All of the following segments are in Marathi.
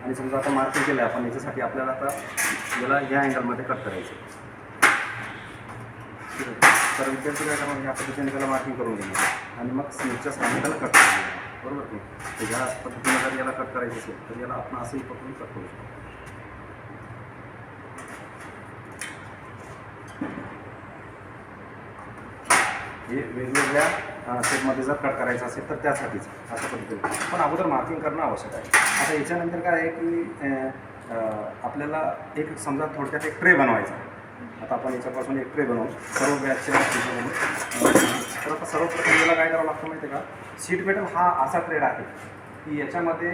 आणि समजा आता मार्किंग केलं आहे आपण, याच्यासाठी आपल्याला आता याला ह्या अँगलमध्ये कट करायचं. तर विद्यार्थी काय करणार, ह्या पद्धतीने त्याला मार्किंग करून घेणार आणि मग स्मिथच्या सामने त्याला कट करून घेणार. बरोबर की तर ह्या पद्धतीने जर याला कट करायचं असेल तर याला आपण असंही पकडून कट करू शकतो. हे वेगवेगळ्या शेपमध्ये जर कट करायचं असेल तर त्यासाठीच अशा पद्धतीने पण अगोदर मार्किंग करणं आवश्यक आहे. आता याच्यानंतर काय आहे की आपल्याला एक समजा थोडक्यात एक ट्रे बनवायचा. आता आपण याच्यापासून एक ट्रे बनवू सर्व बॅचच्या तर आता सर्वप्रथम याला काय करावं लागतं माहिती आहे का, सीट मेटल हा असा ट्रेड आहे की याच्यामध्ये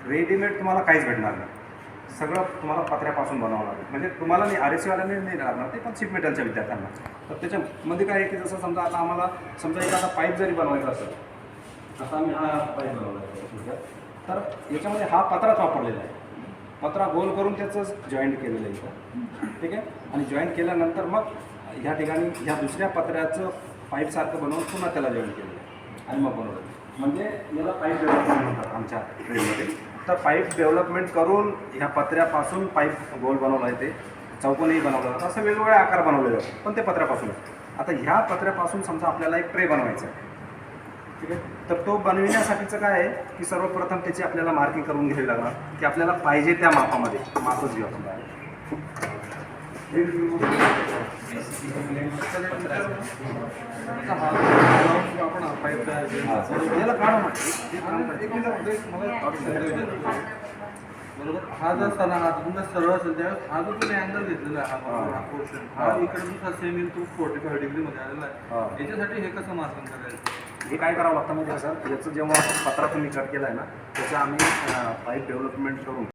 रेडीमेड तुम्हाला काहीच भेटणार नाही. सगळं तुम्हाला पत्र्यापासून बनावं लागेल. म्हणजे तुम्हाला नाही आरएसीवाल्याने नाही लागणार ते, पण सीट मेटलच्या विद्यार्थ्यांना. तर त्याच्यामध्ये काय आहे की जसं समजा आता आम्हाला समजा एखादा पाईप जरी बनवायचा असेल, आता आम्ही हा पाईप बनवला आहे तर याच्यामध्ये हा पत्राच वापरलेला आहे. पत्रा गोल करून त्याचं जॉईंट केलेलं आहे इथं, ठीक आहे. आणि जॉईंट केल्यानंतर मग ह्या ठिकाणी ह्या दुसऱ्या पत्र्याचं पाईपसारखं बनवून पुन्हा त्याला जॉईंट केलेलं आहे आणि मग बनवलं. म्हणजे याला पाईप डेव्हलपमेंट म्हणतात आमच्या ट्रेडमध्ये. तर पाईप डेव्हलपमेंट करून ह्या पत्र्यापासून पाईप गोल बनवला आहे, ते चौकोनही बनवलं जातं, असं वेगवेगळे आकार बनवले जातात, पण ते पत्र्यापासूनच. आता ह्या पत्र्यापासून समजा आपल्याला एक ट्रे बनवायचा आहे, ठीक आहे. तर तो बनविण्यासाठीचं काय आहे की सर्वप्रथम त्याची आपल्याला मार्किंग करून घ्यावी लागणार की आपल्याला पाहिजे त्या मापामध्ये मापच घेऊ आपण. याला काढा बरोबर. हा जर सणा हा तुमचा सरळ असेल त्यावेळेस हा जो तुम्ही अँगल घेतलेला आहे हा पोर्शन हा इकडे दुसरा सेम इन टू 45 डिग्रीमध्ये आलेला आहे. याच्यासाठी हे कसं मार्किंग करायचं, हे काय करावं लागतं म्हणजे सर, याचं जेव्हा पत्रा तुम्ही कट केला आहे ना त्याचं आम्ही पाईप डेव्हलपमेंट करून